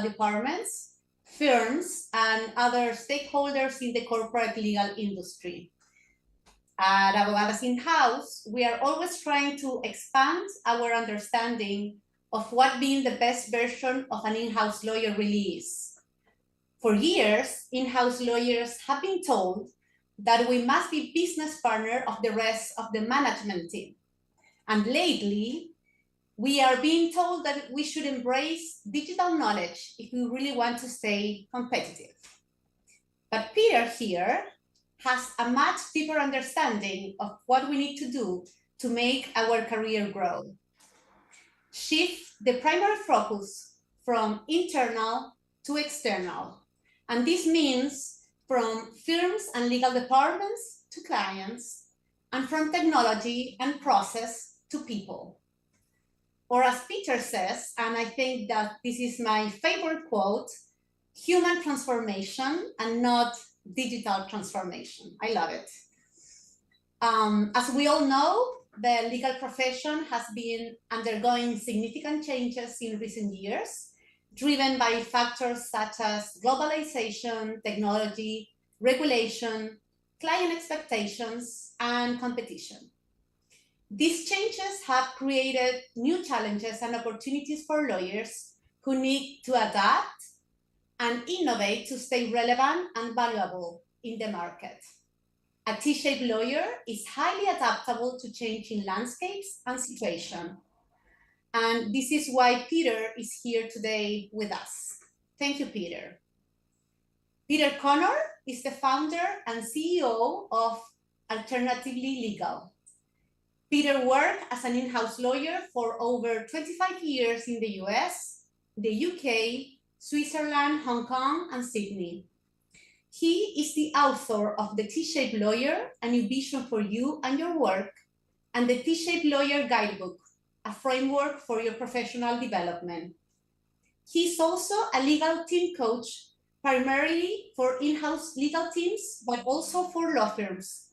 departments, firms, and other stakeholders in the corporate legal industry. At Abogadas In House, we are always trying to expand our understanding of what being the best version of an in-house lawyer really is. For years, in-house lawyers have been told that we must be business partner of the rest of the management team. And lately, we are being told that we should embrace digital knowledge if we really want to stay competitive. But Peter here has a much deeper understanding of what we need to do to make our career grow. Shift the primary focus from internal to external. And this means from firms and legal departments to clients, and from technology and process to people. Or as Peter says, and I think that this is my favorite quote, human transformation and not digital transformation. I love it. As we all know, the legal profession has been undergoing significant changes in recent years, driven by factors such as globalization, technology, regulation, client expectations, and competition. These changes have created new challenges and opportunities for lawyers who need to adapt and innovate to stay relevant and valuable in the market. A T-shaped lawyer is highly adaptable to changing landscapes and situations. And this is why Peter is here today with us. Thank you, Peter. Peter Connor is the founder and CEO of Alternatively Legal. Peter worked as an in-house lawyer for over 25 years in the US, the UK, Switzerland, Hong Kong, and Sydney. He is the author of The T-Shaped Lawyer, A New Vision for You and Your Work, and the T-Shaped Lawyer Guidebook, a framework for your professional development. He's also a legal team coach, primarily for in-house legal teams, but also for law firms.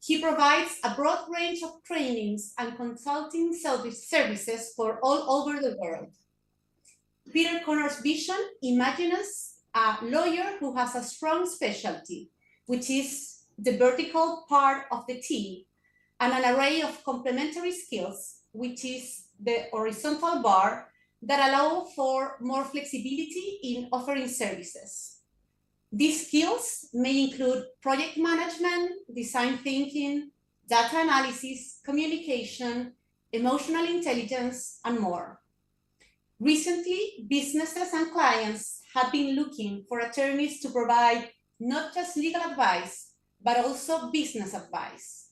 He provides a broad range of trainings and consulting services for all over the world. Peter Connor's vision imagines a lawyer who has a strong specialty, which is the vertical part of the T, and an array of complementary skills, which is the horizontal bar, that allow for more flexibility in offering services. These skills may include project management, design thinking, data analysis, communication, emotional intelligence, and more. Recently, businesses and clients have been looking for attorneys to provide not just legal advice, but also business advice,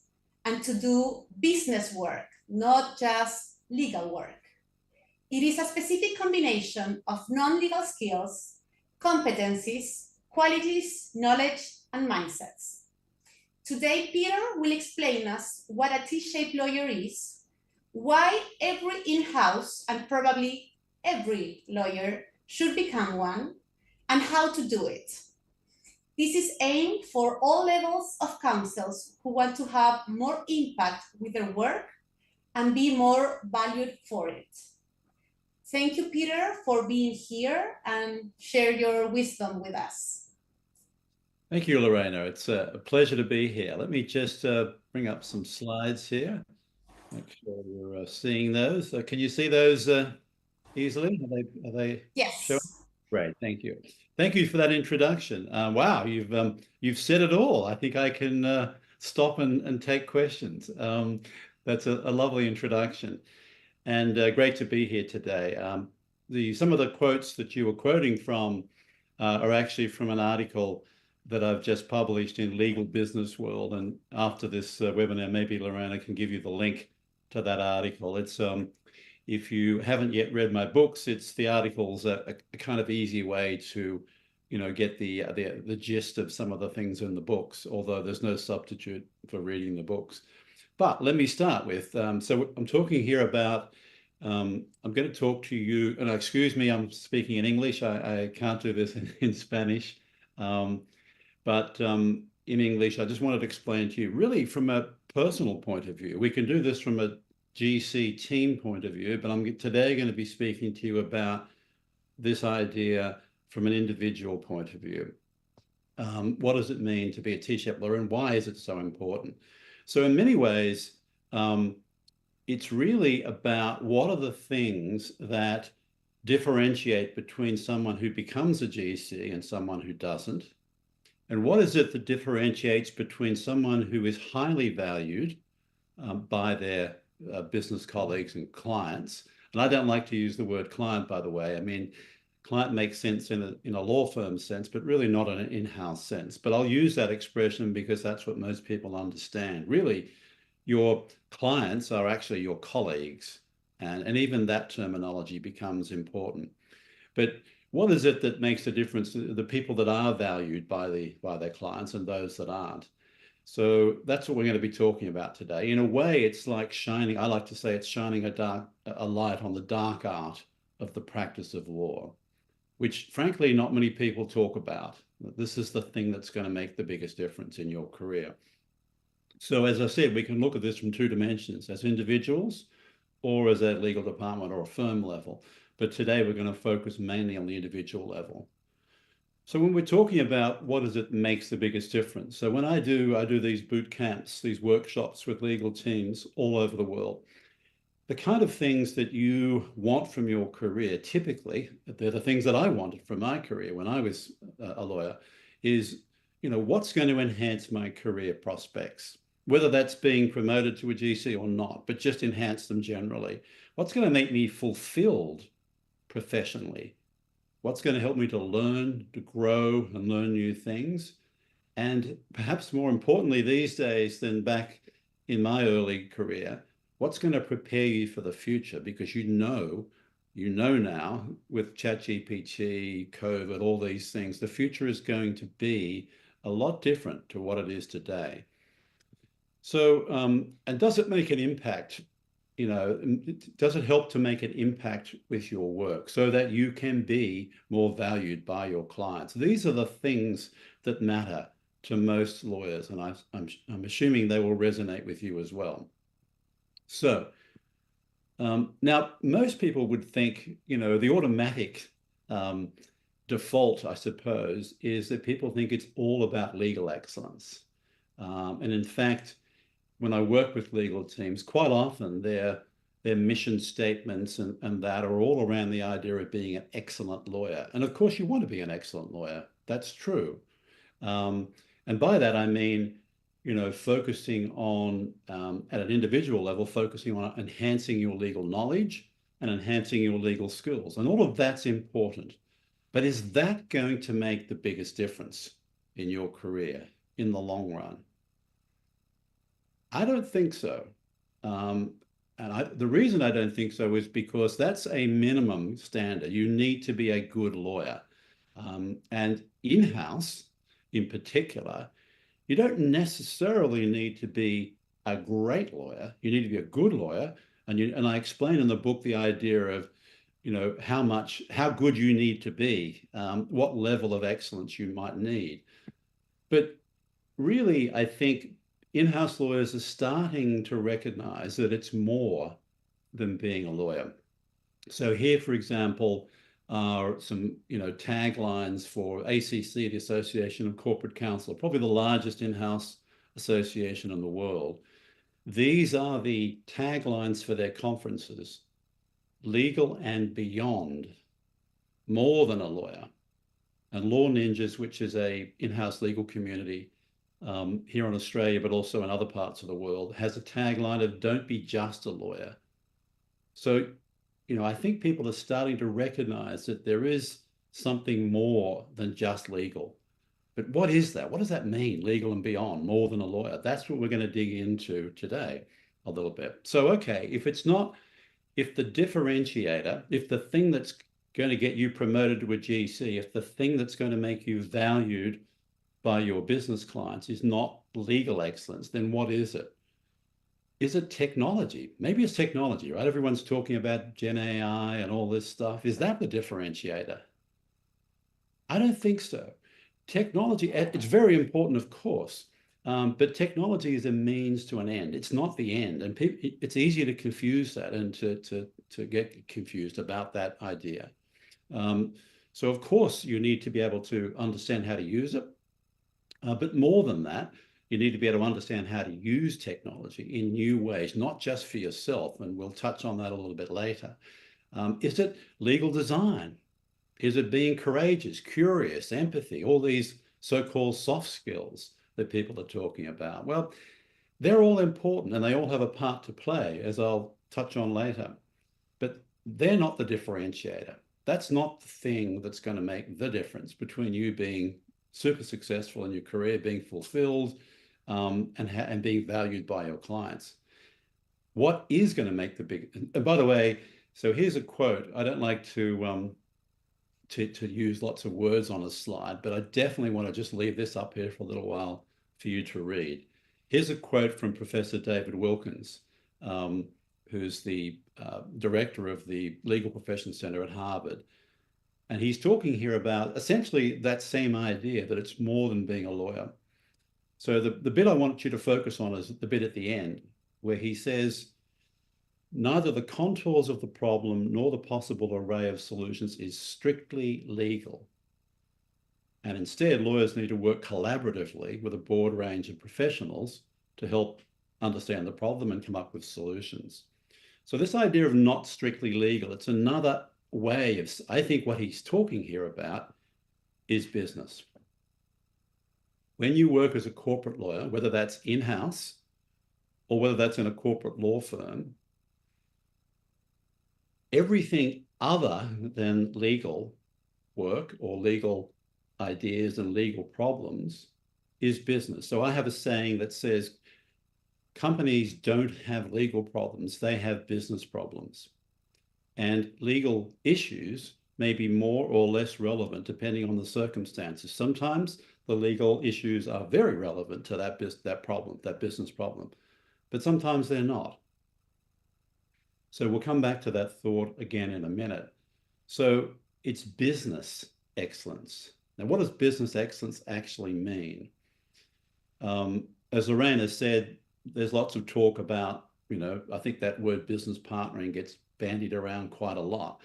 and to do business work, not just legal work. It is a specific combination of non-legal skills, competencies, qualities, knowledge, and mindsets. Today, Peter will explain us what a T-shaped lawyer is, why every in-house and probably every lawyer should become one, and how to do it. This is aimed for all levels of counsels who want to have more impact with their work and be more valued for it. Thank you, Peter, for being here and share your wisdom with us. Thank you, Lorena. It's a pleasure to be here. Let me just bring up some slides here. Make sure you're seeing those. Can you see those easily? Are they yes. Showing? Great, thank you. Thank you for that introduction. Wow, you've said it all. I think I can stop and take questions. That's a lovely introduction. And great to be here today. Some of the quotes that you were quoting from are actually from an article that I've just published in Legal Business World. And after this webinar, maybe Lorena can give you the link to that article. It's if you haven't yet read my books, it's the article's a kind of easy way to, get the gist of some of the things in the books, although there's no substitute for reading the books. But let me start with, so I'm talking here about, I'm going to talk to you, and excuse me, I'm speaking in English. I can't do this in Spanish. But in English, I just wanted to explain to you, really from a personal point of view. We can do this from a GC team point of view, but I'm today going to be speaking to you about this idea from an individual point of view. What does it mean to be a T-shaped lawyer, and why is it so important? So in many ways, it's really about what are the things that differentiate between someone who becomes a GC and someone who doesn't. And what is it that differentiates between someone who is highly valued by their business colleagues and clients? And I don't like to use the word client, by the way. I mean, client makes sense in a law firm sense, but really not in an in-house sense. But I'll use that expression because that's what most people understand. Really, your clients are actually your colleagues, and even that terminology becomes important. But what is it that makes the difference to the people that are valued by their clients and those that aren't? So that's what we're going to be talking about today. In a way, it's like shining, I like to say it's shining a light on the dark art of the practice of law, which frankly, not many people talk about. This is the thing that's going to make the biggest difference in your career. So as I said, we can look at this from two dimensions, as individuals or as a legal department or a firm level. But today we're going to focus mainly on the individual level. So when we're talking about what is it makes the biggest difference, so when I do these boot camps, these workshops with legal teams all over the world, the kind of things that you want from your career, typically, they're the things that I wanted from my career when I was a lawyer, is, what's going to enhance my career prospects? Whether that's being promoted to a GC or not, but just enhance them generally. What's going to make me fulfilled professionally? What's going to help me to learn, to grow and learn new things? And perhaps more importantly these days than back in my early career, what's going to prepare you for the future? Because you know now with ChatGPT, COVID, all these things, the future is going to be a lot different to what it is today. So, and does it make an impact? Does it help to make an impact with your work so that you can be more valued by your clients? These are the things that matter to most lawyers, and I'm assuming they will resonate with you as well. So now most people would think, the automatic default, I suppose, is that people think it's all about legal excellence. And in fact, when I work with legal teams, quite often their mission statements and that are all around the idea of being an excellent lawyer. And of course, you want to be an excellent lawyer. That's true. And by that, I mean, focusing on, at an individual level, focusing on enhancing your legal knowledge and enhancing your legal skills. And all of that's important. But is that going to make the biggest difference in your career in the long run? I don't think so. And the reason I don't think so is because that's a minimum standard. You need to be a good lawyer. And in-house, in particular, you don't necessarily need to be a great lawyer. You need to be a good lawyer. And I explain in the book the idea of, how good you need to be, what level of excellence you might need. But really, I think in-house lawyers are starting to recognize that it's more than being a lawyer. So here, for example, are some taglines for ACC, the Association of Corporate Counsel, probably the largest in-house association in the world. These are the taglines for their conferences: legal and beyond, more than a lawyer. And Law Ninjas, which is a in-house legal community here in Australia, but also in other parts of the world, has a tagline of "don't be just a lawyer." So, I think people are starting to recognize that there is something more than just legal. But what is that? What does that mean, legal and beyond, more than a lawyer? That's what we're going to dig into today a little bit. So, okay, if the differentiator, if the thing that's going to get you promoted to a GC, if the thing that's going to make you valued by your business clients is not legal excellence, then what is it? Is it technology? Maybe it's technology, right? Everyone's talking about Gen AI and all this stuff. Is that the differentiator? I don't think so. Technology, it's very important, of course, but technology is a means to an end. It's not the end. And it's easy to confuse that and to get confused about that idea. So of course you need to be able to understand how to use it. But more than that, you need to be able to understand how to use technology in new ways, not just for yourself. And we'll touch on that a little bit later. Is it legal design? Is it being courageous, curious, empathy, all these so-called soft skills that people are talking about? Well, they're all important and they all have a part to play, as I'll touch on later. But they're not the differentiator. That's not the thing that's going to make the difference between you being super successful in your career, being fulfilled, and being valued by your clients. What is going to make the big, and by the way, so here's a quote. I don't like to use lots of words on a slide, but I definitely want to just leave this up here for a little while for you to read. Here's a quote from Professor David Wilkins, who's the director of the Legal Profession Center at Harvard. And he's talking here about essentially that same idea, that it's more than being a lawyer. So the bit I want you to focus on is the bit at the end, where he says, neither the contours of the problem nor the possible array of solutions is strictly legal. And instead, lawyers need to work collaboratively with a broad range of professionals to help understand the problem and come up with solutions. So this idea of not strictly legal, it's another way of, I think what he's talking here about is business. When you work as a corporate lawyer, whether that's in-house or whether that's in a corporate law firm, everything other than legal work or legal ideas and legal problems is business. So I have a saying that says, companies don't have legal problems, they have business problems. And legal issues may be more or less relevant depending on the circumstances. Sometimes the legal issues are very relevant to that business problem, but sometimes they're not. So we'll come back to that thought again in a minute. So it's business excellence. Now, what does business excellence actually mean? As Lorraine has said, there's lots of talk about, I think that word business partnering gets bandied around quite a lot.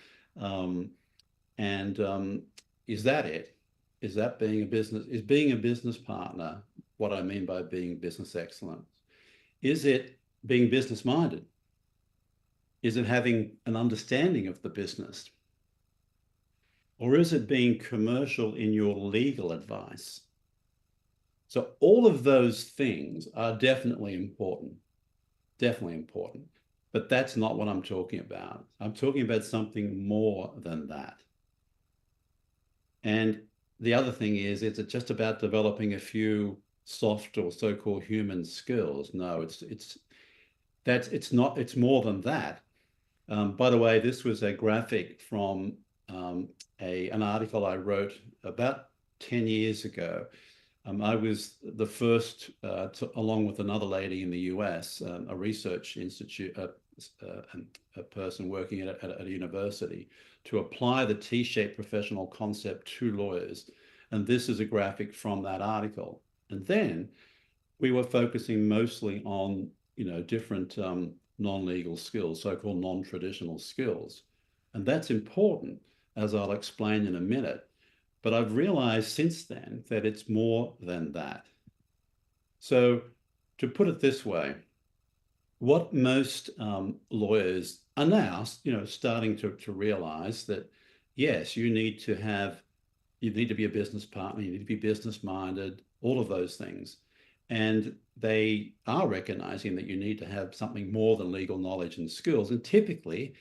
Is that it? Is that being a business partner what I mean by being business excellent? Is it being business minded? Is it having an understanding of the business? Or is it being commercial in your legal advice? So all of those things are definitely important, but that's not what I'm talking about. I'm talking about something more than that. And the other thing is it just about developing a few soft or so-called human skills? No, it's more than that. By the way, this was a graphic from an article I wrote about 10 years ago. I was the first, along with another lady in the US, a research institute, a person working at a university, to apply the T-shaped professional concept to lawyers. And this is a graphic from that article. And then we were focusing mostly on, different non-legal skills, so-called non-traditional skills. And that's important, as I'll explain in a minute. But I've realized since then that it's more than that. So to put it this way, what most lawyers are now, starting to realize that, yes, you need to be a business partner, you need to be business minded, all of those things. And they are recognizing that you need to have something more than legal knowledge and skills. And typically,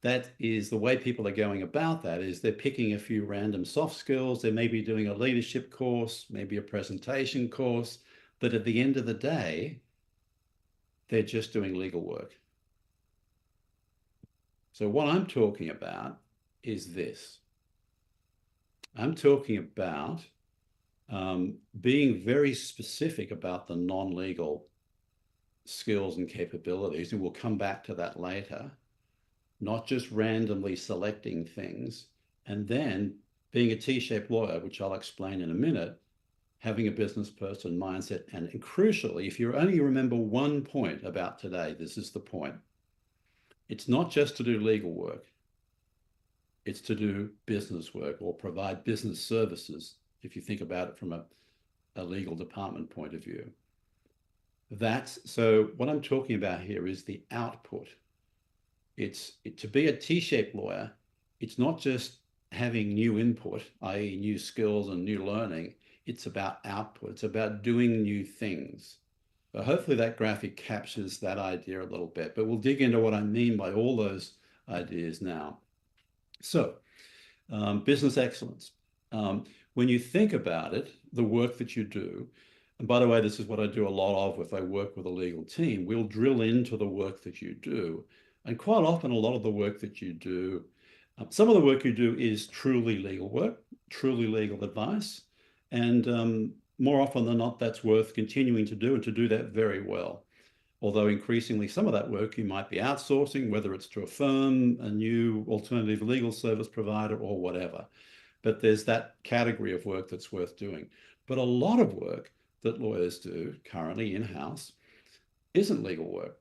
that is the way people are going about that, is they're picking a few random soft skills. They may be doing a leadership course, maybe a presentation course, but at the end of the day, they're just doing legal work. So what I'm talking about is this. I'm talking about being very specific about the non-legal skills and capabilities, and we'll come back to that later. Not just randomly selecting things, and then being a T-shaped lawyer, which I'll explain in a minute, having a business person mindset, and crucially, if you only remember one point about today, this is the point. It's not just to do legal work. It's to do business work or provide business services, if you think about it from a legal department point of view. So what I'm talking about here is the output. To be a T-shaped lawyer, it's not just having new input, i.e. new skills and new learning. It's about output. It's about doing new things. So hopefully that graphic captures that idea a little bit, but we'll dig into what I mean by all those ideas now. So business excellence. When you think about it, the work that you do, and by the way, this is what I do a lot of if I work with a legal team, we'll drill into the work that you do. And quite often, a lot of the work that you do, some of the work you do is truly legal work, truly legal advice. And more often than not, that's worth continuing to do and to do that very well. Although increasingly some of that work you might be outsourcing, whether it's to a firm, a new alternative legal service provider, or whatever. But there's that category of work that's worth doing. But a lot of work that lawyers do currently in-house isn't legal work.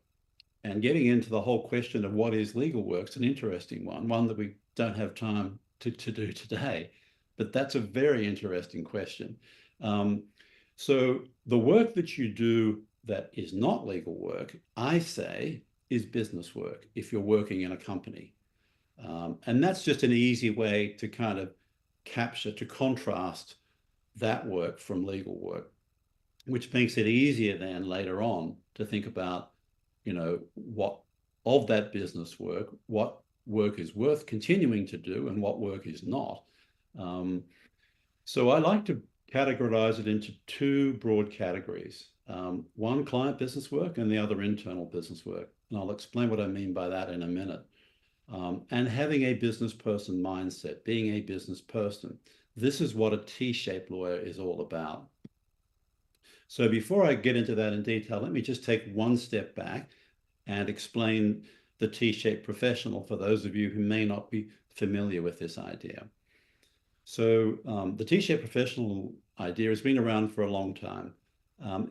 And getting into the whole question of what is legal work is an interesting one that we don't have time to do today. But that's a very interesting question. So the work that you do that is not legal work, I say, is business work if you're working in a company. And that's just an easy way to kind of to contrast that work from legal work, which makes it easier then later on to think about, what of that business work, what work is worth continuing to do and what work is not. So I like to categorize it into two broad categories. One, client business work, and the other, internal business work. And I'll explain what I mean by that in a minute. And having a business person mindset, being a business person. This is what a T-shaped lawyer is all about. So before I get into that in detail, let me just take one step back and explain the T-shaped professional for those of you who may not be familiar with this idea. So the T-shaped professional idea has been around for a long time.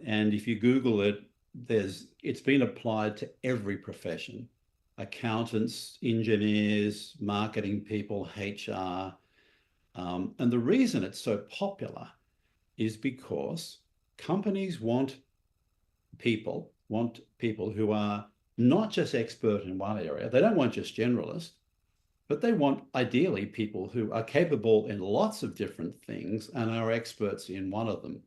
And if you Google it, it's been applied to every profession: accountants, engineers, marketing people, HR. And the reason it's so popular is because companies want people who are not just expert in one area. They don't want just generalists, but they want ideally people who are capable in lots of different things and are experts in one of them.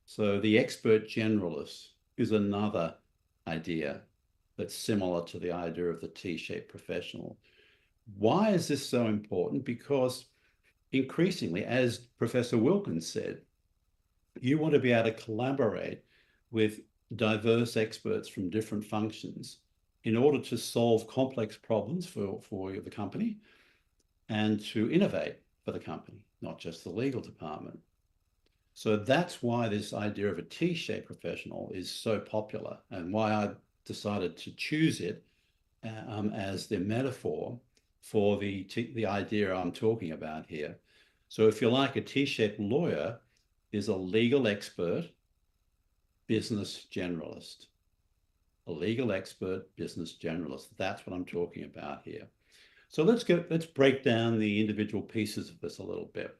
So the expert generalist is another idea that's similar to the idea of the T-shaped professional. Why is this so important? Because increasingly, as Professor Wilkins said, you want to be able to collaborate with diverse experts from different functions in order to solve complex problems for the company and to innovate for the company, not just the legal department. So that's why this idea of a T-shaped professional is so popular, and why I decided to choose it as the metaphor for the idea I'm talking about here. So if you like, a T-shaped lawyer is a legal expert, business generalist. A legal expert, business generalist. That's what I'm talking about here. So let's break down the individual pieces of this a little bit.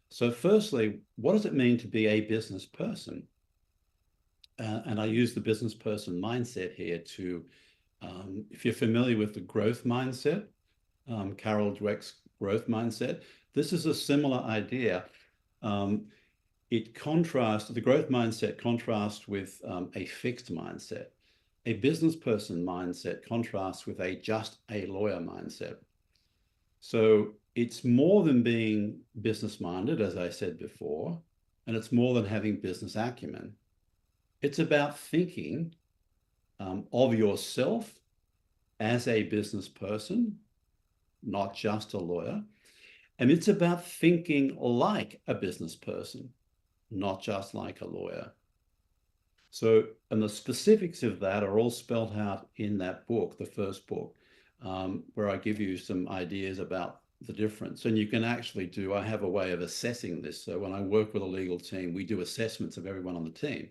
So firstly, what does it mean to be a business person? And I use the business person mindset here to, if you're familiar with the growth mindset, Carol Dweck's growth mindset, this is a similar idea. The growth mindset contrasts with a fixed mindset. A business person mindset contrasts with just a lawyer mindset. So it's more than being business minded, as I said before, and it's more than having business acumen. It's about thinking of yourself as a business person, not just a lawyer. And it's about thinking like a business person, not just like a lawyer. So, and the specifics of that are all spelled out in that book, the first book, where I give you some ideas about the difference. And you can actually I have a way of assessing this. So when I work with a legal team, we do assessments of everyone on the team.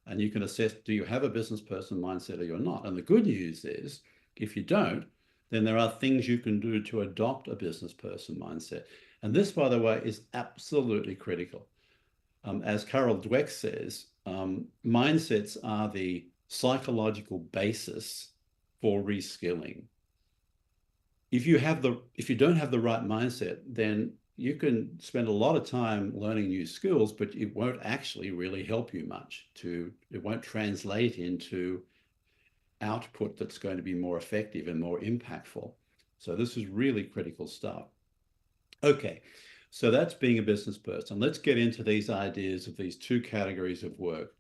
And you can assess, do you have a business person mindset or you're not? And the good news is, if you don't, then there are things you can do to adopt a business person mindset. And this, by the way, is absolutely critical. As Carol Dweck says, mindsets are the psychological basis for reskilling. If you don't have the right mindset, then you can spend a lot of time learning new skills, but it won't actually really help you much. It won't translate into output that's going to be more effective and more impactful. So this is really critical stuff. Okay, so that's being a business person. Let's get into these ideas of these two categories of work: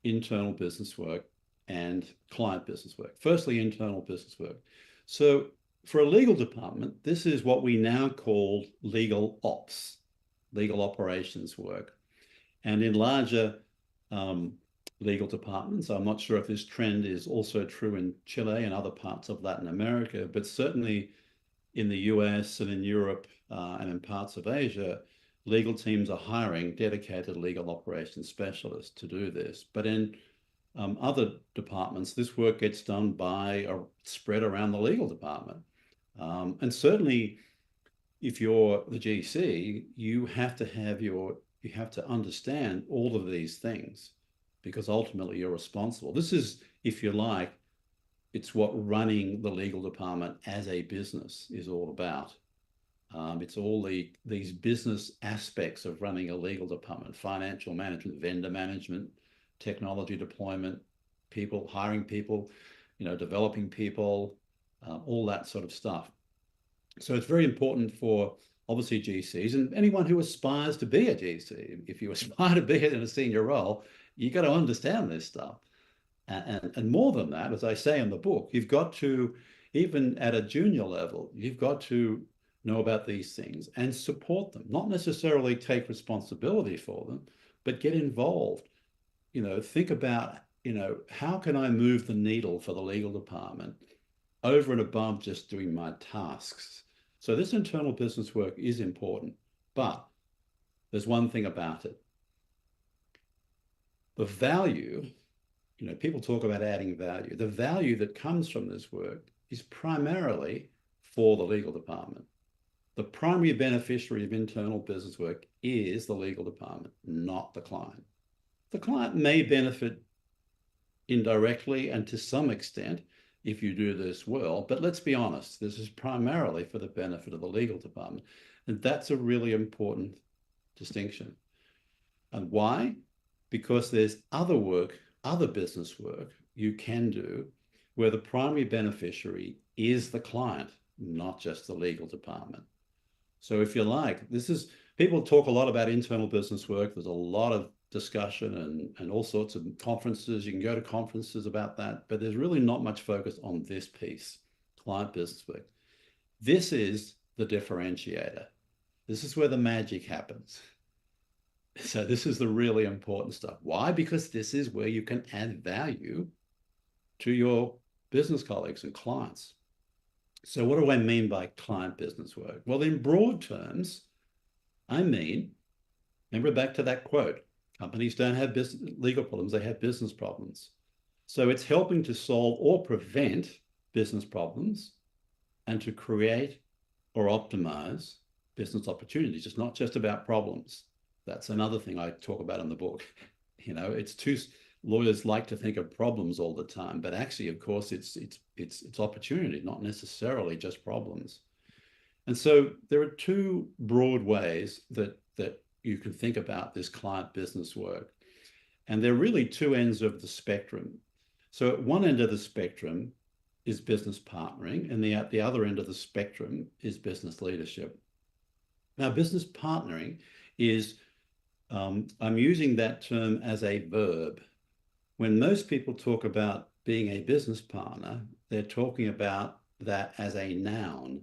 internal business work and client business work. Firstly, internal business work. So for a legal department, this is what we now call legal ops, legal operations work. And in larger legal departments, I'm not sure if this trend is also true in Chile and other parts of Latin America, but certainly in the US and in Europe and in parts of Asia, legal teams are hiring dedicated legal operations specialists to do this. But in other departments, this work gets done by spread around the legal department. And certainly, if you're the GC, you have to understand all of these things, because ultimately you're responsible. This is, if you like, it's what running the legal department as a business is all about. It's all these business aspects of running a legal department: financial management, vendor management, technology deployment, people, hiring people, developing people, all that sort of stuff. So it's very important for, obviously, GCs and anyone who aspires to be a GC. If you aspire to be in a senior role, you got to understand this stuff. And more than that, as I say in the book, you've got to, even at a junior level, you've got to know about these things and support them, not necessarily take responsibility for them, but get involved. Think about, how can I move the needle for the legal department over and above just doing my tasks? So this internal business work is important, but there's one thing about it. The value, people talk about adding value. The value that comes from this work is primarily for the legal department. The primary beneficiary of internal business work is the legal department, not the client. The client may benefit indirectly and to some extent if you do this well, but let's be honest, this is primarily for the benefit of the legal department. And that's a really important distinction. And why? Because there's other business work you can do where the primary beneficiary is the client, not just the legal department. So if you like, people talk a lot about internal business work. There's a lot of discussion and all sorts of conferences. You can go to conferences about that, but there's really not much focus on this piece, client business work. This is the differentiator. This is where the magic happens. So this is the really important stuff. Why? Because this is where you can add value to your business colleagues and clients. So what do I mean by client business work? Well, in broad terms, I mean, remember back to that quote, companies don't have legal problems, they have business problems. So it's helping to solve or prevent business problems and to create or optimize business opportunities. It's not just about problems. That's another thing I talk about in the book. Lawyers like to think of problems all the time, but actually, of course, it's opportunity, not necessarily just problems. And so there are two broad ways that you can think about this client business work. And they're really two ends of the spectrum. So at one end of the spectrum is business partnering, and at the other end of the spectrum is business leadership. Now, business partnering is, I'm using that term as a verb. When most people talk about being a business partner, they're talking about that as a noun,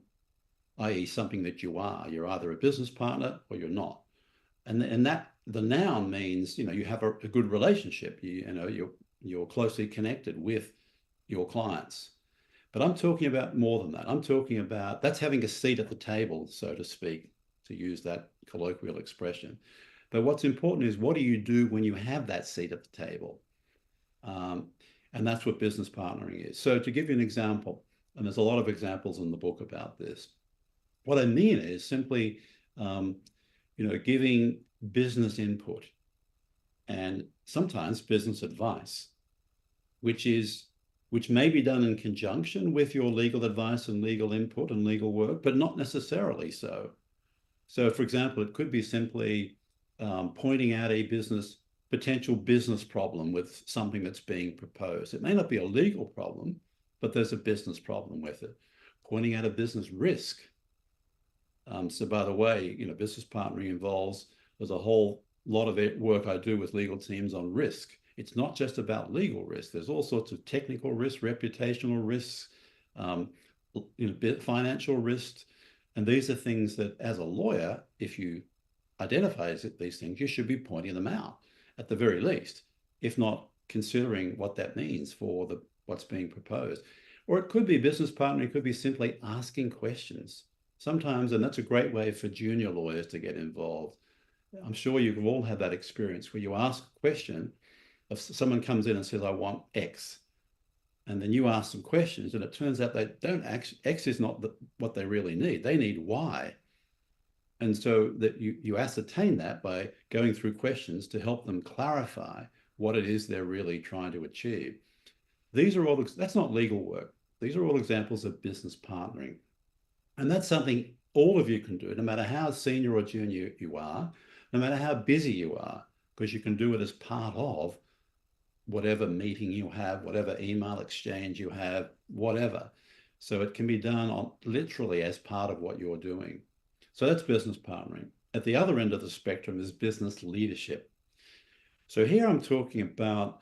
i.e. something that you are. You're either a business partner or you're not. And that the noun means, you have a good relationship. You're closely connected with your clients. But I'm talking about more than that. I'm talking about that's having a seat at the table, so to speak, to use that colloquial expression. But what's important is, what do you do when you have that seat at the table? And that's what business partnering is. So to give you an example, And there's a lot of examples in the book about this. What I mean is simply, giving business input and sometimes business advice, which may be done in conjunction with your legal advice and legal input and legal work, but not necessarily so. So, for example, it could be simply pointing out a potential business problem with something that's being proposed. It may not be a legal problem, but there's a business problem with it. Pointing out a business risk. So by the way, business partnering there's a whole lot of work I do with legal teams on risk. It's not just about legal risk. There's all sorts of technical risks, reputational risks, financial risks. And these are things that as a lawyer, if you identify these things, you should be pointing them out at the very least, if not considering what that means for what's being proposed. Or it could be business partnering, it could be simply asking questions. Sometimes, and that's a great way for junior lawyers to get involved. I'm sure you've all had that experience where you ask a question, if someone comes in and says, I want X, and then you ask some questions and it turns out they don't actually, X is not what they really need. They need Y. And so that you ascertain that by going through questions to help them clarify what it is they're really trying to achieve. That's not legal work. These are all examples of business partnering. And that's something all of you can do, no matter how senior or junior you are, no matter how busy you are, because you can do it as part of whatever meeting you have, whatever email exchange you have, whatever. So it can be done literally as part of what you're doing. So that's business partnering. At the other end of the spectrum is business leadership. So here I'm talking about,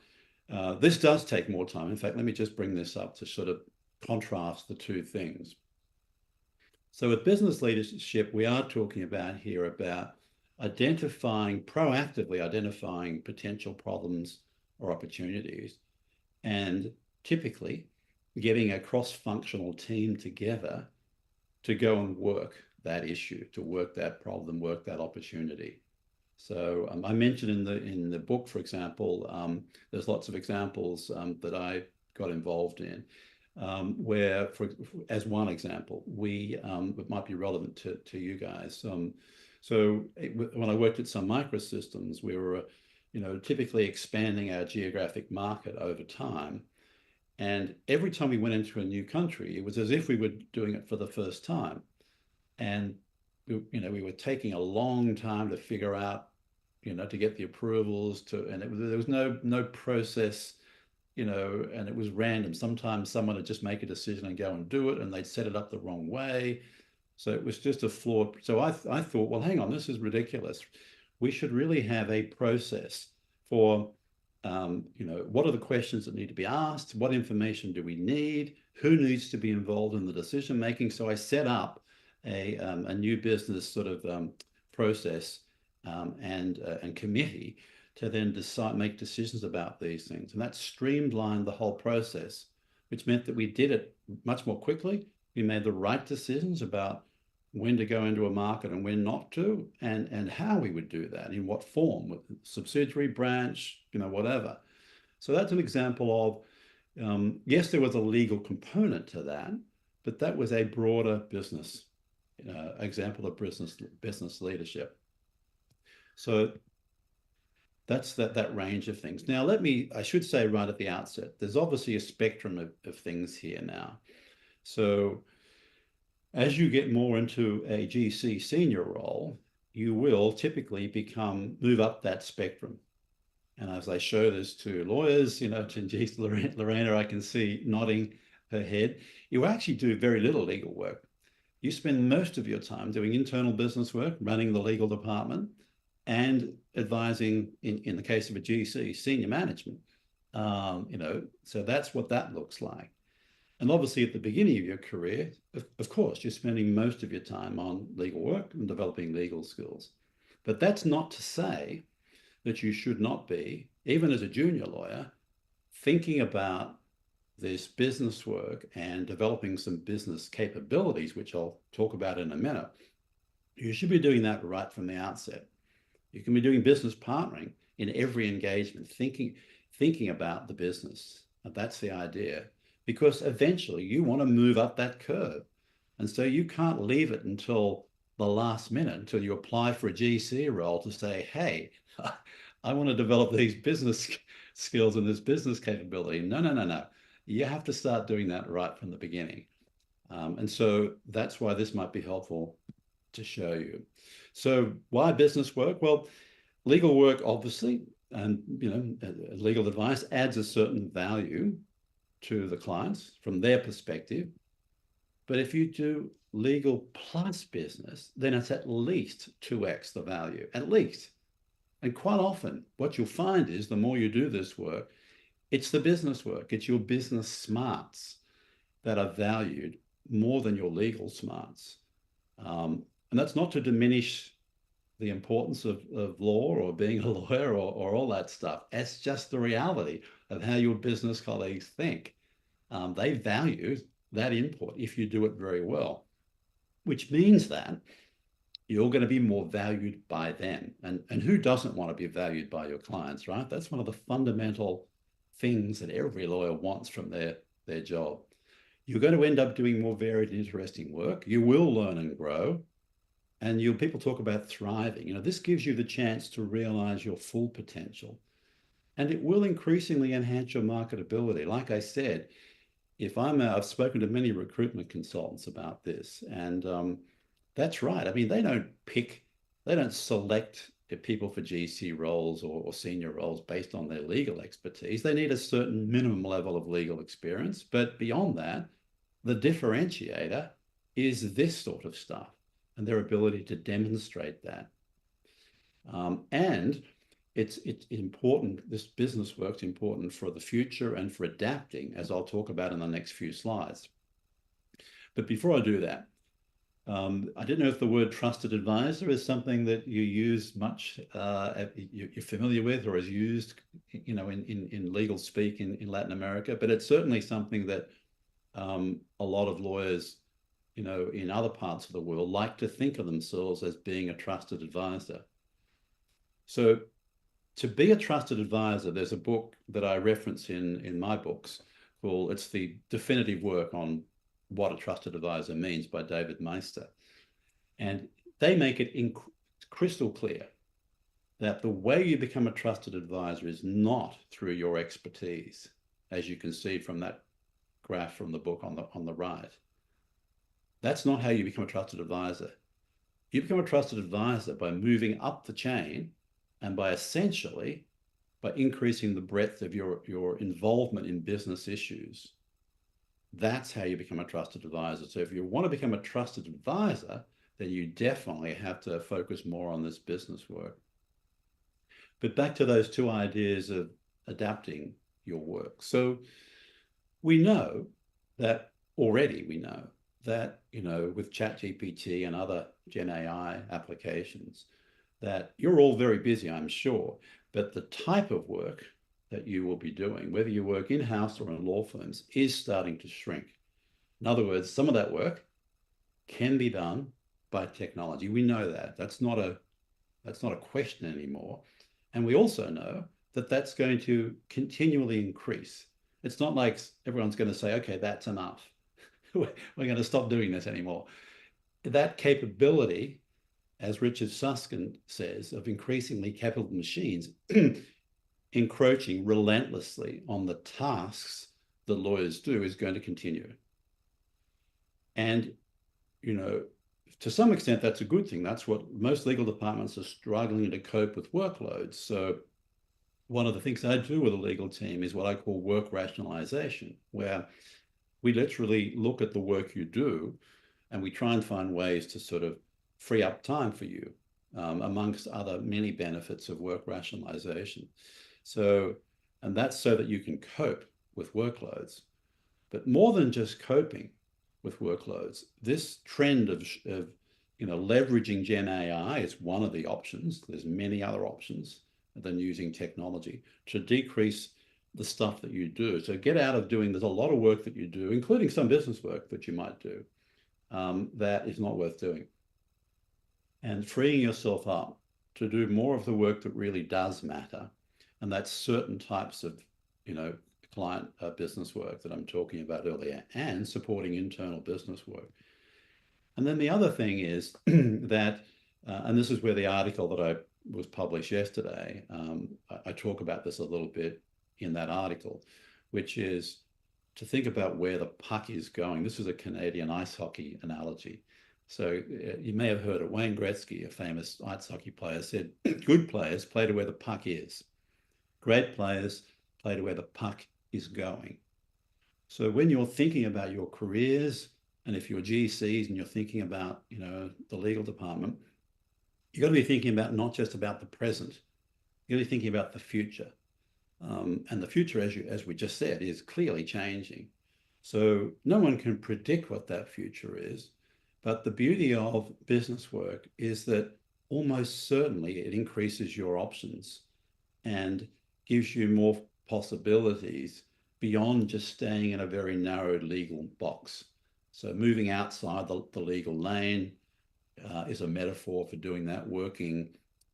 this does take more time. In fact, let me just bring this up to sort of contrast the two things. So with business leadership, we are talking about proactively identifying potential problems or opportunities, and typically getting a cross-functional team together to go and work that issue, to work that problem, work that opportunity. So I mentioned in the book, for example, there's lots of examples that I got involved in, where, as one example, it might be relevant to you guys. When I worked at Sun Microsystems, we were, typically expanding our geographic market over time. And every time we went into a new country, it was as if we were doing it for the first time. And, we were taking a long time to figure out, to get the approvals and there was no process, and it was random. Sometimes someone would just make a decision and go and do it, and they'd set it up the wrong way. So it was just a flawed. So I thought, well, hang on, this is ridiculous. We should really have a process for, what are the questions that need to be asked? What information do we need? Who needs to be involved in the decision making? So I set up a new business sort of process and committee to then make decisions about these things. And that streamlined the whole process, which meant that we did it much more quickly. We made the right decisions about when to go into a market and when not to, and how we would do that, in what form, with subsidiary, branch, whatever. So that's an example of, yes, there was a legal component to that, but that was a broader business example of business leadership. So that's that range of things. Now, I should say right at the outset, there's obviously a spectrum of things here now. So as you get more into a GC senior role, you will typically move up that spectrum. And as I show this to lawyers, to Lorena, I can see nodding her head. You actually do very little legal work. You spend most of your time doing internal business work, running the legal department, and advising, in the case of a GC, senior management. So that's what that looks like. And obviously at the beginning of your career, of course, you're spending most of your time on legal work and developing legal skills. But that's not to say that you should not be, even as a junior lawyer, thinking about this business work and developing some business capabilities, which I'll talk about in a minute. You should be doing that right from the outset. You can be doing business partnering in every engagement, thinking about the business. And that's the idea. because eventually you want to move up that curve. And so you can't leave it until the last minute, until you apply for a GC role to say, hey, I want to develop these business skills and this business capability. No, no, no, no. You have to start doing that right from the beginning. And so that's why this might be helpful to show you. So why business work? Well, legal work, obviously, and legal advice adds a certain value to the clients from their perspective. But if you do legal plus business, then it's at least 2x the value, at least. And quite often, what you'll find is the more you do this work, it's the business work, it's your business smarts that are valued more than your legal smarts. And that's not to diminish the importance of law or being a lawyer or all that stuff. It's just the reality of how your business colleagues think. They value that input if you do it very well, which means that you're going to be more valued by them. And who doesn't want to be valued by your clients, right? That's one of the fundamental things that every lawyer wants from their job. You're going to end up doing more varied and interesting work. You will learn and grow. And people talk about thriving. This gives you the chance to realize your full potential. And it will increasingly enhance your marketability. Like I said, I've spoken to many recruitment consultants about this, and that's right. I mean, they don't select people for GC roles or senior roles based on their legal expertise. They need a certain minimum level of legal experience. But beyond that, the differentiator is this sort of stuff and their ability to demonstrate that. And it's important, this business work's important for the future and for adapting, as I'll talk about in the next few slides. But before I do that, I didn't know if the word trusted advisor is something that you use much, you're familiar with or is used, in legal speak in Latin America, but it's certainly something that a lot of lawyers, in other parts of the world like to think of themselves as being a trusted advisor. So to be a trusted advisor, there's a book that I reference in my books called, it's the definitive work on what a trusted advisor means by David Meister. And they make it crystal clear that the way you become a trusted advisor is not through your expertise, as you can see from that graph from the book on the right. That's not how you become a trusted advisor. You become a trusted advisor by moving up the chain and by increasing the breadth of your involvement in business issues. That's how you become a trusted advisor. So if you want to become a trusted advisor, then you definitely have to focus more on this business work. But back to those two ideas of adapting your work. So we know that with ChatGPT and other Gen AI applications, that you're all very busy, I'm sure, but the type of work that you will be doing, whether you work in-house or in law firms, is starting to shrink. In other words, some of that work can be done by technology. We know that. That's not a question anymore. And we also know that that's going to continually increase. It's not like everyone's going to say, okay, that's enough. We're going to stop doing this anymore. That capability, as Richard Susskind says, of increasingly capable machines encroaching relentlessly on the tasks that lawyers do is going to continue. And, to some extent, that's a good thing. That's what most legal departments are struggling to cope with workloads. So one of the things I do with a legal team is what I call work rationalization, where we literally look at the work you do and we try and find ways to sort of free up time for you, amongst other many benefits of work rationalization. So, and that's so that you can cope with workloads. But more than just coping with workloads, this trend of leveraging Gen AI is one of the options. There's many other options than using technology to decrease the stuff that you do. So get out of doing, there's a lot of work that you do, including some business work that you might do, that is not worth doing. And freeing yourself up to do more of the work that really does matter. And that's certain types of, client business work that I'm talking about earlier, and supporting internal business work. And then the other thing is that, and this is where the article that was published yesterday, I talk about this a little bit in that article, which is to think about where the puck is going. This is a Canadian ice hockey analogy. So you may have heard of Wayne Gretzky, a famous ice hockey player, said, good players play to where the puck is. Great players play to where the puck is going. So when you're thinking about your careers, and if you're GCs and you're thinking about, the legal department, you've got to be thinking about not just about the present, you've got to be thinking about the future. And the future, as we just said, is clearly changing. So no one can predict what that future is. But the beauty of business work is that almost certainly it increases your options and gives you more possibilities beyond just staying in a very narrow legal box. So moving outside the legal lane is a metaphor for doing that, working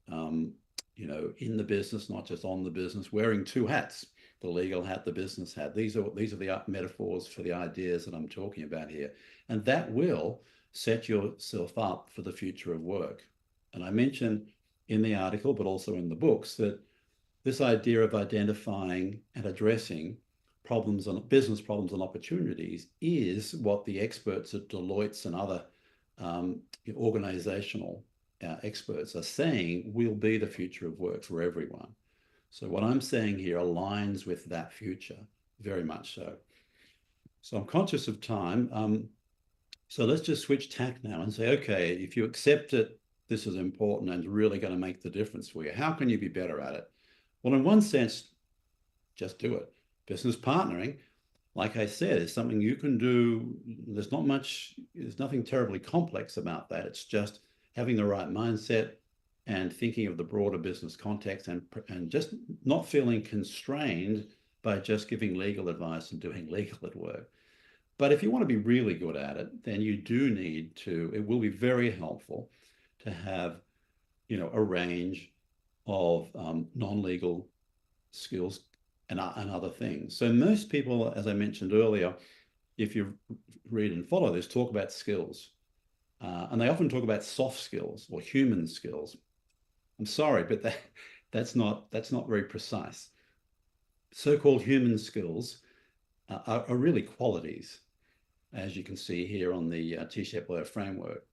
in the business, not just on the business, wearing two hats, the legal hat, the business hat. These are the metaphors for the ideas that I'm talking about here. And that will set yourself up for the future of work. And I mentioned in the article, but also in the books, that this idea of identifying and addressing business problems and opportunities is what the experts at Deloitte's and other organizational experts are saying will be the future of work for everyone. So what I'm saying here aligns with that future, very much so. So I'm conscious of time. So let's just switch tack now and say, okay, if you accept that this is important and really going to make the difference for you, how can you be better at it? Well, in one sense, just do it. Business partnering, like I said, is something you can do. There's nothing terribly complex about that. It's just having the right mindset and thinking of the broader business context and just not feeling constrained by just giving legal advice and doing legal work. But if you want to be really good at it, then you do need to, it will be very helpful to have, a range of non-legal skills and other things. So most people, as I mentioned earlier, if you read and follow this, talk about skills. And they often talk about soft skills or human skills. I'm sorry, but that's not very precise. So-called human skills are really qualities, as you can see here on the T-shaped letter framework.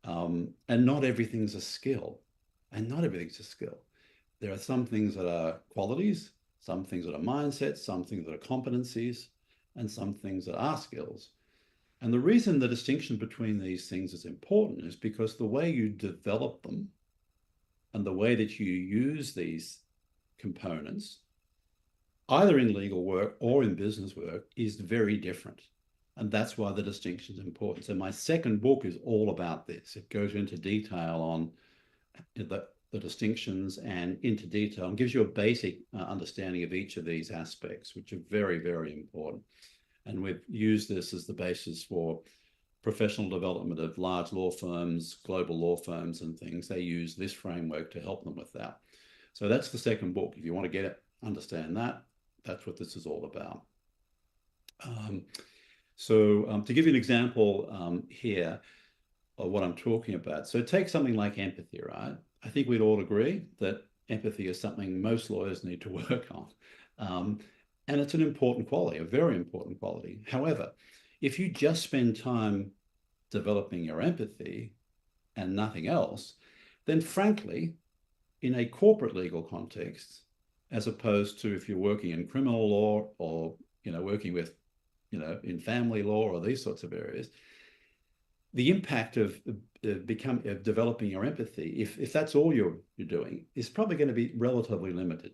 And not everything's a skill. There are some things that are qualities, some things that are mindsets, some things that are competencies, and some things that are skills. And the reason the distinction between these things is important is because the way you develop them and the way that you use these components, either in legal work or in business work, is very different. And that's why the distinction is important. So my second book is all about this. It goes into detail on the distinctions and into detail and gives you a basic understanding of each of these aspects, which are very, very important. And we've used this as the basis for professional development of large law firms, global law firms and things. They use this framework to help them with that. So that's the second book. If you want to understand that, that's what this is all about. To give you an example here of what I'm talking about. So take something like empathy, right? I think we'd all agree that empathy is something most lawyers need to work on. And it's an important quality, a very important quality. However, if you just spend time developing your empathy and nothing else, then frankly, in a corporate legal context, as opposed to if you're working in criminal law or, working with, in family law or these sorts of areas, the impact of developing your empathy, if that's all you're doing, is probably going to be relatively limited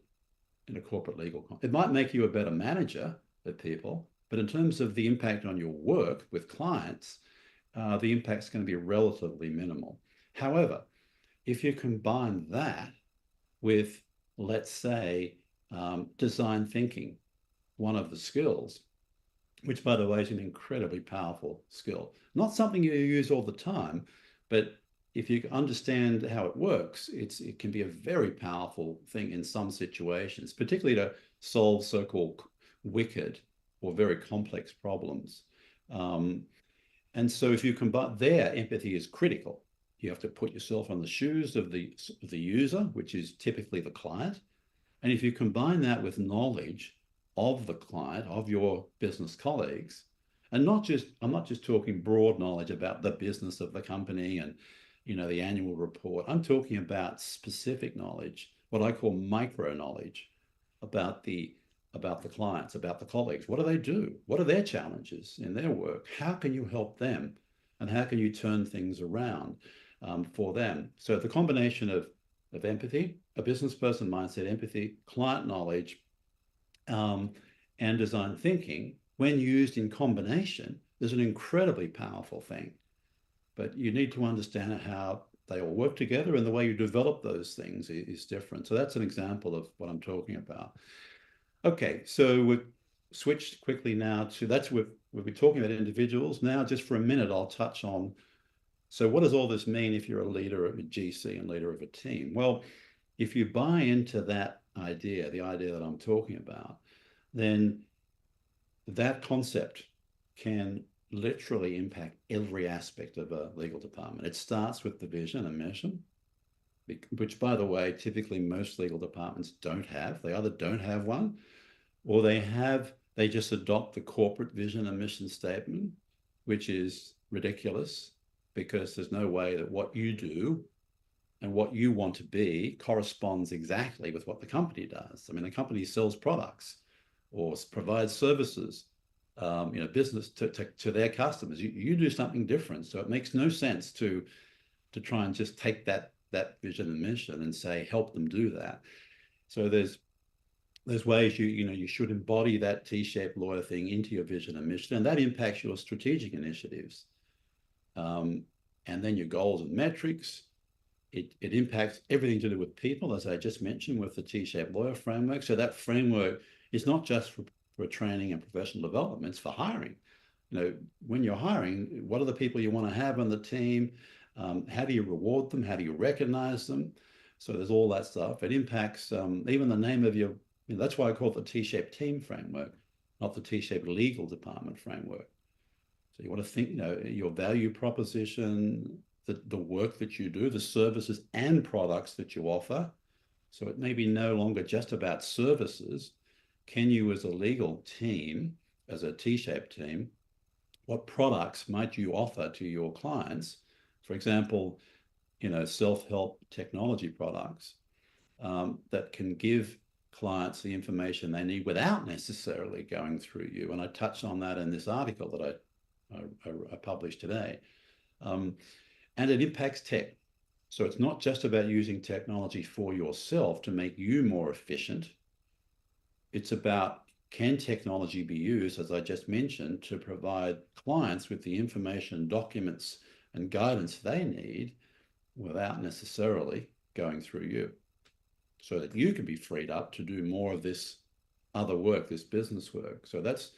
in a corporate legal context. It might make you a better manager of people, but in terms of the impact on your work with clients, the impact's going to be relatively minimal. However, if you combine that with, let's say, design thinking, one of the skills, which, by the way, is an incredibly powerful skill. Not something you use all the time, but if you understand how it works, it can be a very powerful thing in some situations, particularly to solve so-called wicked or very complex problems. And so if you combine, their empathy is critical. You have to put yourself on the shoes of the user, which is typically the client. And if you combine that with knowledge of the client, of your business colleagues, and I'm not just talking broad knowledge about the business of the company and, the annual report. I'm talking about specific knowledge, what I call micro knowledge about the clients, about the colleagues. What do they do? What are their challenges in their work? How can you help them? And how can you turn things around for them? So the combination of empathy, a business person mindset, empathy, client knowledge, and design thinking, when used in combination, is an incredibly powerful thing. But you need to understand how they all work together, and the way you develop those things is different. So that's an example of what I'm talking about. Okay, so we've switched quickly now to, we'll be talking about individuals. Now, just for a minute, I'll touch on, so what does all this mean if you're a leader of a GC and leader of a team? Well, if you buy into that idea, the idea that I'm talking about, then that concept can literally impact every aspect of a legal department. It starts with the vision and mission, which, by the way, typically most legal departments don't have. They either don't have one, or they just adopt the corporate vision and mission statement, which is ridiculous, because there's no way that what you do and what you want to be corresponds exactly with what the company does. I mean, the company sells products or provides services, business to their customers. You do something different. So it makes no sense to try and just take that vision and mission and say, help them do that. So there's ways you should embody that T-shaped lawyer thing into your vision and mission, and that impacts your strategic initiatives. And then your goals and metrics. It impacts everything to do with people, as I just mentioned, with the T-shaped lawyer framework. So that framework is not just for training and professional development, it's for hiring. When you're hiring, what are the people you want to have on the team? How do you reward them? How do you recognize them? So there's all that stuff. It impacts even the name of your, that's why I call it the T-shaped team framework, not the T-shaped legal department framework. So you want to think, your value proposition, the work that you do, the services and products that you offer. So it may be no longer just about services. Can you, as a legal team, as a T-shaped team, what products might you offer to your clients? For example, self-help technology products that can give clients the information they need without necessarily going through you. And I touched on that in this article that I published today. And it impacts tech. So it's not just about using technology for yourself to make you more efficient. It's about, can technology be used, as I just mentioned, to provide clients with the information, documents, and guidance they need without necessarily going through you, so that you can be freed up to do more of this other work, this business work. So that's,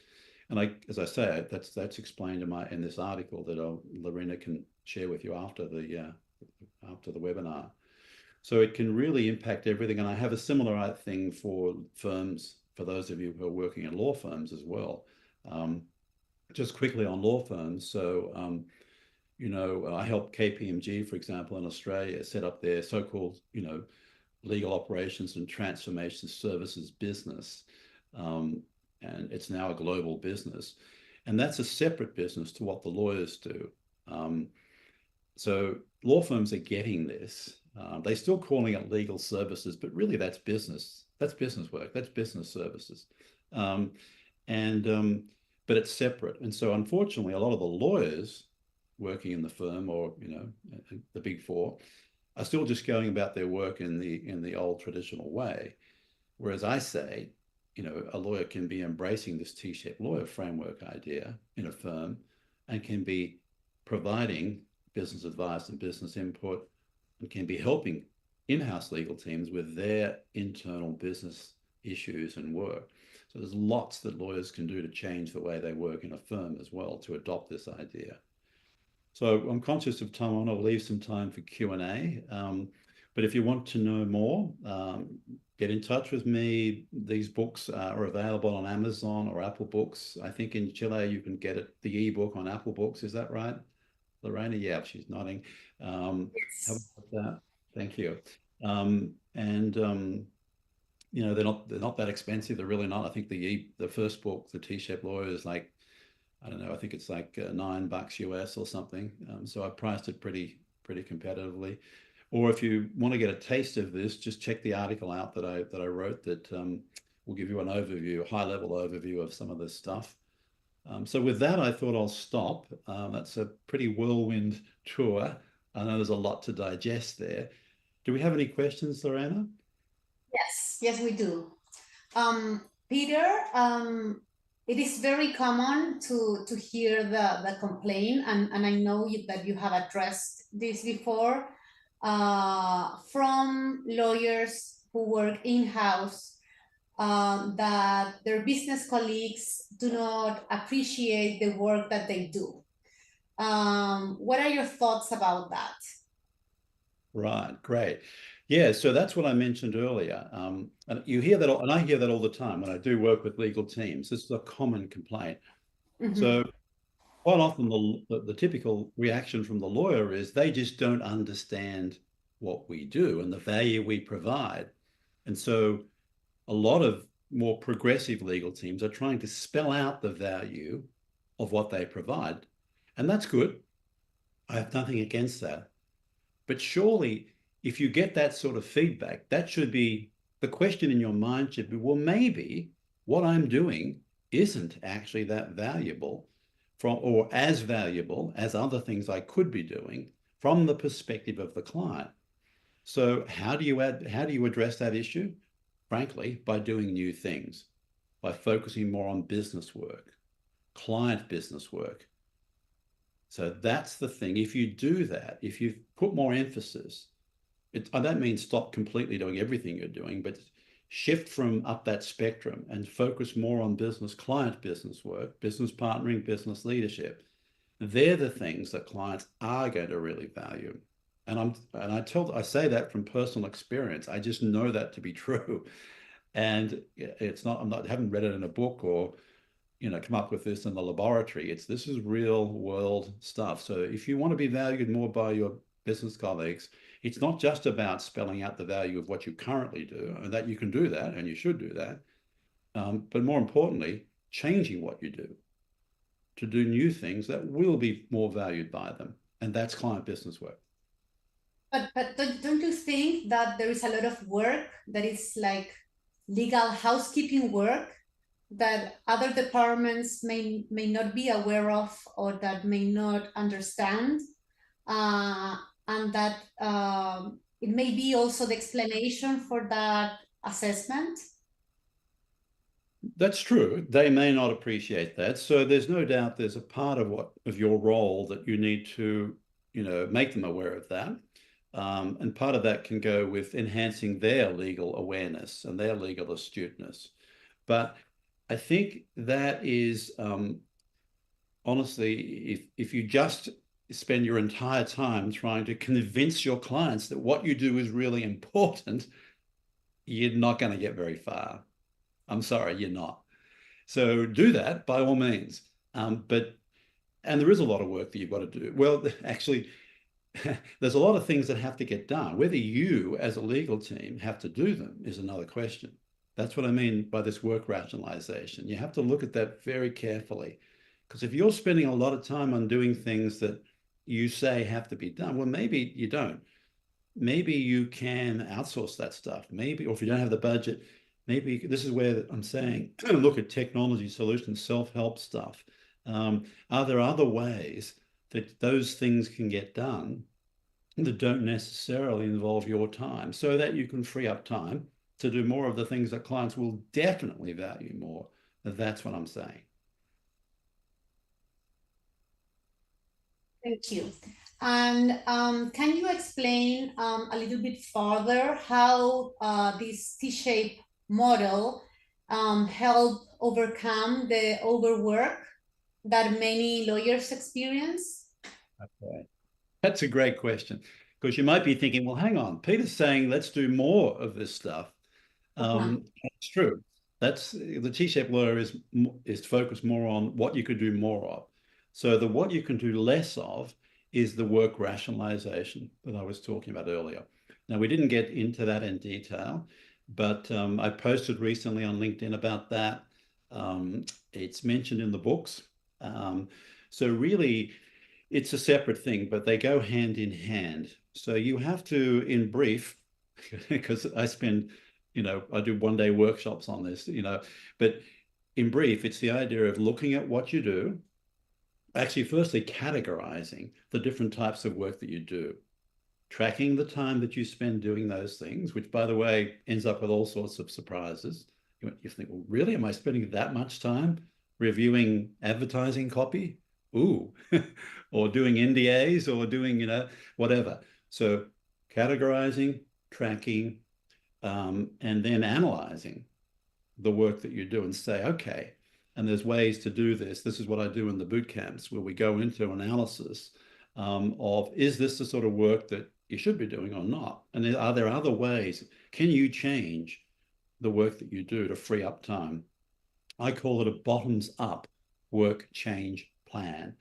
and as I say, that's explained in this article that Lorena can share with you after the webinar. So it can really impact everything. And I have a similar thing for firms, for those of you who are working in law firms as well. Just quickly on law firms. So, I helped KPMG, for example, in Australia, set up their so-called, legal operations and transformation services business. And it's now a global business. And that's a separate business to what the lawyers do. So law firms are getting this. They're still calling it legal services, but really that's business. That's business work. That's business services. But it's separate. And so unfortunately, a lot of the lawyers working in the firm or, the big four are still just going about their work in the old traditional way. Whereas I say, a lawyer can be embracing this T-shaped lawyer framework idea in a firm and can be providing business advice and business input, and can be helping in-house legal teams with their internal business issues and work. So there's lots that lawyers can do to change the way they work in a firm as well, to adopt this idea. So I'm conscious of time. I want to leave some time for Q&A. But if you want to know more, get in touch with me. These books are available on Amazon or Apple Books. I think in Chile you can get it, the ebook on Apple Books. Is that right, Lorena? Yeah, she's nodding. How Yes. about that? Thank you. You know, they're not that expensive. They're really not. I think the first book, The T-shaped Lawyer, is like, I don't know, I think it's like $9 US or something. So I priced it pretty competitively. Or if you want to get a taste of this, just check the article out that I wrote that will give you an overview, a high-level overview of some of this stuff. So with that, I thought I'll stop. That's a pretty whirlwind tour. I know there's a lot to digest there. Do we have any questions, Lorena? Yes, we do. Peter, it is very common to hear the complaint, and I know that you have addressed this before, from lawyers who work in-house, that their business colleagues do not appreciate the work that they do. What are your thoughts about that? Right, great. Yeah, so that's what I mentioned earlier. And you hear that, and I hear that all the time when I do work with legal teams. This is a common complaint. Mm-hmm. So quite often the typical reaction from the lawyer is they just don't understand what we do and the value we provide. And so a lot of more progressive legal teams are trying to spell out the value of what they provide. And that's good. I have nothing against that. But surely, if you get that sort of feedback, that should be the question in your mind should be, well, maybe what I'm doing isn't actually that valuable or as valuable as other things I could be doing from the perspective of the client. So how do you address that issue? Frankly, by doing new things, by focusing more on business work, client business work. So that's the thing. If you do that, if you put more emphasis, I don't mean stop completely doing everything you're doing, but shift from up that spectrum and focus more on client business work, business partnering, business leadership. They're the things that clients are going to really value. And I say that from personal experience. I just know that to be true. And it's not, I haven't read it in a book or, come up with this in the laboratory. This is real world stuff. So if you want to be valued more by your business colleagues, it's not just about spelling out the value of what you currently do, and that you can do that and you should do that. But more importantly, changing what you do to do new things that will be more valued by them. And that's client business work. But don't you think that there is a lot of work that is like legal housekeeping work that other departments may not be aware of or that may not understand, and that it may be also the explanation for that assessment? That's true. They may not appreciate that. So there's no doubt there's a part of your role that you need to, make them aware of that. And part of that can go with enhancing their legal awareness and their legal astuteness. But I think that is, honestly, if you just spend your entire time trying to convince your clients that what you do is really important, you're not going to get very far. I'm sorry, you're not. So do that by all means. And there is a lot of work that you've got to do. Well, actually, there's a lot of things that have to get done. Whether you as a legal team have to do them is another question. That's what I mean by this work rationalization. You have to look at that very carefully. Because if you're spending a lot of time on doing things that you say have to be done, well, maybe you don't. Maybe you can outsource that stuff. Maybe, or if you don't have the budget, maybe this is where I'm saying, look at technology solutions, self-help stuff. Are there other ways that those things can get done that don't necessarily involve your time so that you can free up time to do more of the things that clients will definitely value more? That's what I'm saying. Thank you. And can you explain a little bit further how this T-shaped model help overcome the overwork that many lawyers experience? Okay. That's a great question. Because you might be thinking, well, hang on, Peter's saying let's do more of this stuff. It's true. That's the T-shaped lawyer is focused more on what you could do more of. So the what you can do less of is the work rationalization that I was talking about earlier. Now, we didn't get into that in detail, but I posted recently on LinkedIn about that. It's mentioned in the books. So really, it's a separate thing, but they go hand in hand. So you have to, in brief, because I spend, I do one-day workshops on this, but in brief, it's the idea of looking at what you do, actually, firstly, categorizing the different types of work that you do, tracking the time that you spend doing those things, which, by the way, ends up with all sorts of surprises. You think, well, really, am I spending that much time reviewing advertising copy? Ooh, or doing NDAs or doing, whatever. So categorizing, tracking, and then analyzing the work that you do and say, okay, and there's ways to do this. This is what I do in the boot camps where we go into analysis of, is this the sort of work that you should be doing or not? And are there other ways? Can you change the work that you do to free up time? I call it a bottoms up work change plan.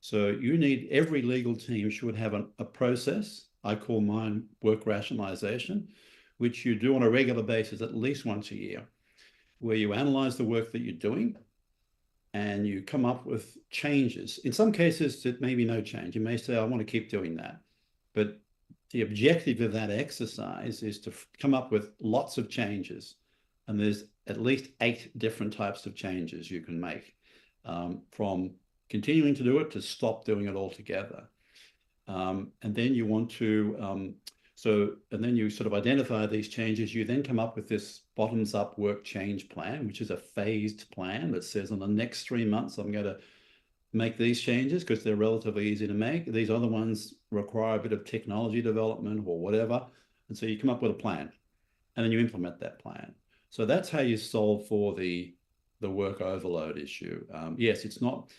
So you need, every legal team should have a process. I call mine work rationalization, which you do on a regular basis at least once a year, where you analyze the work that you're doing and you come up with changes. In some cases, it may be no change. You may say, I want to keep doing that. But the objective of that exercise is to come up with lots of changes. And there's at least 8 different types of changes you can make, from continuing to do it to stop doing it altogether. And then you want to, and then you sort of identify these changes. You then come up with this bottoms up work change plan, which is a phased plan that says, in the next 3 months, I'm going to make these changes because they're relatively easy to make. These other ones require a bit of technology development or whatever. And so you come up with a plan and then you implement that plan. So that's how you solve for the work overload issue. Yes, it's not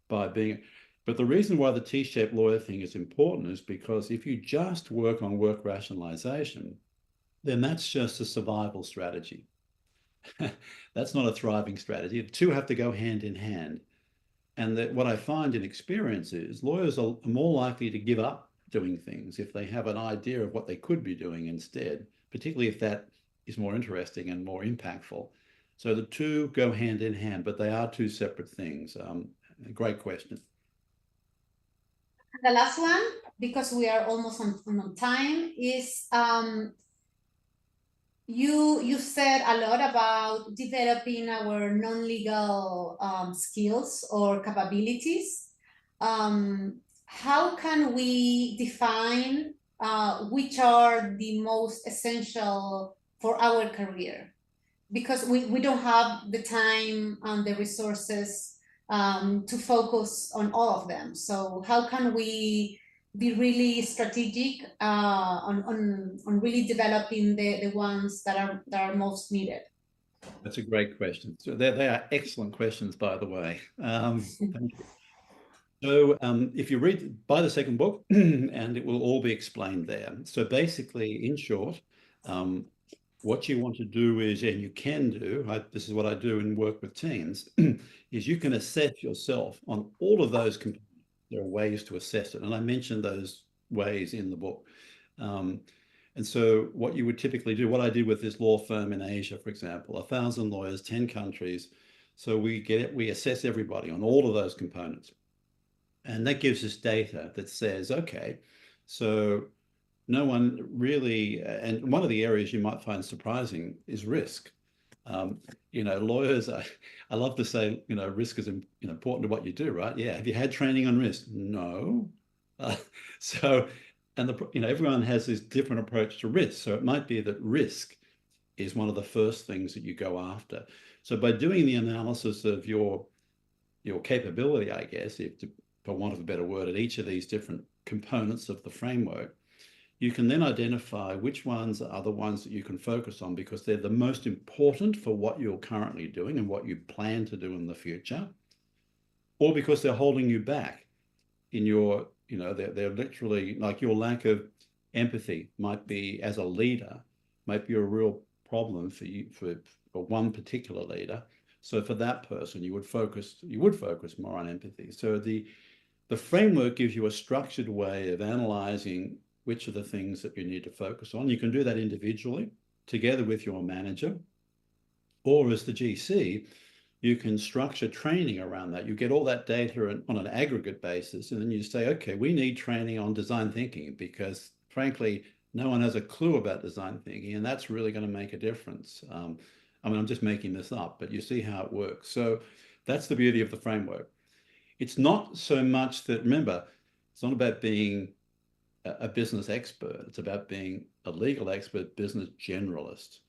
by being, but the reason why the T-shaped lawyer thing is important is because if you just work on work rationalization, then that's just a survival strategy. That's not a thriving strategy. The two have to go hand in hand. And that what I find in experience is lawyers are more likely to give up doing things if they have an idea of what they could be doing instead, particularly if that is more interesting and more impactful. So the two go hand in hand, but they are two separate things. Great question. The last one, because we are almost on time, is you said a lot about developing our non-legal skills or capabilities. How can we define which are the most essential for our career? Because we don't have the time and the resources to focus on all of them. So how can we be really strategic on really developing the ones that are most needed? That's a great question. So they are excellent questions, by the way. Thank you. So if you read, buy the second book, and it will all be explained there. So basically, in short, what you want to do is, and you can do, this is what I do and work with teams, is you can assess yourself on all of those components. There are ways to assess it. And I mentioned those ways in the book. And so what you would typically do, what I did with this law firm in Asia, for example, 1,000 lawyers, 10 countries. So we assess everybody on all of those components. And that gives us data that says, okay, so no one really, and one of the areas you might find surprising is risk. Lawyers, I love to say, risk is important to what you do, right? Yeah. Have you had training on risk? No. And everyone has this different approach to risk. So it might be that risk is one of the first things that you go after. So by doing the analysis of your capability, I guess, for want of a better word, at each of these different components of the framework, you can then identify which ones are the ones that you can focus on because they're the most important for what you're currently doing and what you plan to do in the future, or because they're holding you back in your, they're literally like your lack of empathy might be, as a leader, might be a real problem for you, for one particular leader. So for that person, you would focus more on empathy. So the framework gives you a structured way of analyzing which are the things that you need to focus on. You can do that individually, together with your manager, or as the GC, you can structure training around that. You get all that data on an aggregate basis, and then you say, okay, we need training on design thinking because, frankly, no one has a clue about design thinking, and that's really going to make a difference. I mean, I'm just making this up, but you see how it works. So that's the beauty of the framework. It's not so much that, remember, it's not about being a business expert. It's about being a legal expert, business generalist.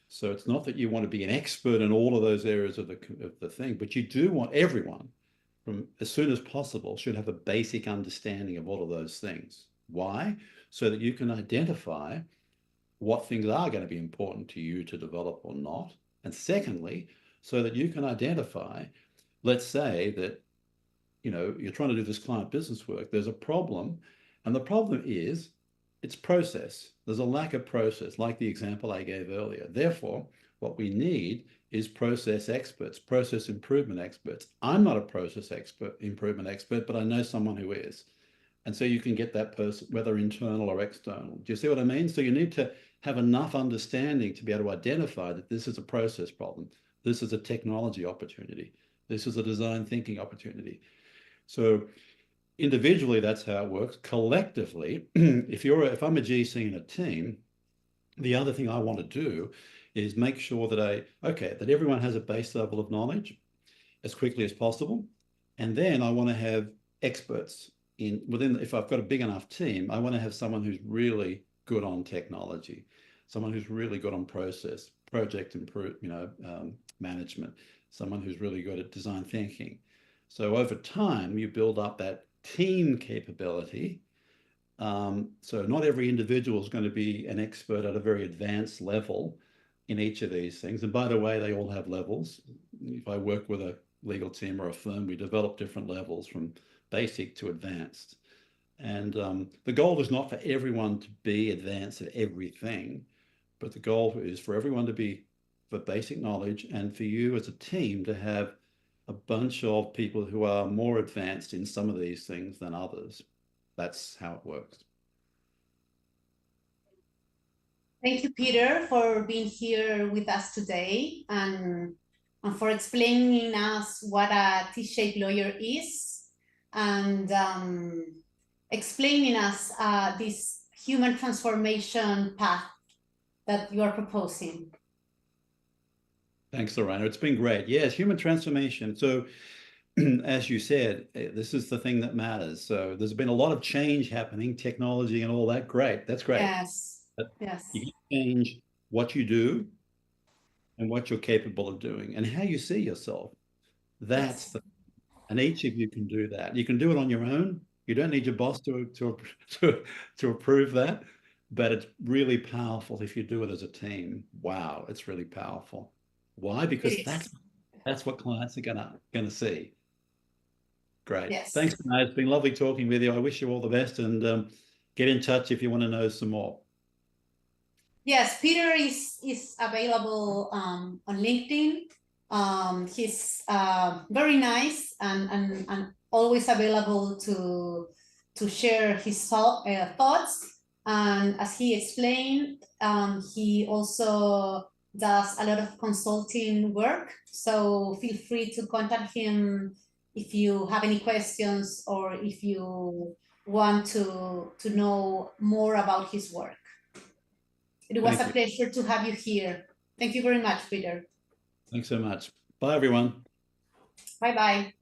So it's not that you want to be an expert in all of those areas of the thing, but you do want everyone, from as soon as possible, should have a basic understanding of all of those things. Why? So that you can identify what things are going to be important to you to develop or not. And secondly, so that you can identify, let's say that, you know, you're trying to do this client business work, there's a problem, and the problem is it's process. There's a lack of process, like the example I gave earlier. Therefore, what we need is process experts, process improvement experts. I'm not a process improvement expert, but I know someone who is. And so you can get that person, whether internal or external. Do you see what I mean? So you need to have enough understanding to be able to identify that this is a process problem. This is a technology opportunity. This is a design thinking opportunity. So individually, that's how it works. Collectively, if I'm a GC in a team, the other thing I want to do is make sure that that everyone has a base level of knowledge as quickly as possible. And then I want to have experts if I've got a big enough team, I want to have someone who's really good on technology, someone who's really good on process, project management, someone who's really good at design thinking. So over time, you build up that team capability. So not every individual is going to be an expert at a very advanced level in each of these things. And by the way, they all have levels. If I work with a legal team or a firm, we develop different levels from basic to advanced. And the goal is not for everyone to be advanced at everything, but the goal is for everyone to be for basic knowledge, and for you as a team to have a bunch of people who are more advanced in some of these things than others. That's how it works. Thank you, Peter, for being here with us today and for explaining us what a T-shaped lawyer is and explaining us this human transformation path that you are proposing. Thanks, Lorena. It's been great. Yes, human transformation. So as you said, this is the thing that matters. So there's been a lot of change happening, technology and all that. Great. That's great. Yes. But yes. You can change what you do and what you're capable of doing and how you see yourself. That's yes. And each of you can do that. You can do it on your own. You don't need your boss to approve that, but it's really powerful if you do it as a team. Wow, it's really powerful. Why? Because that's what clients are gonna see. Great. Yes. Thanks, guys. It's been lovely talking with you. I wish you all the best, and get in touch if you want to know some more. Yes, Peter is available on LinkedIn. He's very nice and always available to share his thoughts. And as he explained, he also does a lot of consulting work. So feel free to contact him if you have any questions or if you want to know more about his work. It was a pleasure to have you here. Thank you very much, Peter. Thanks so much. Bye, everyone. Bye-bye.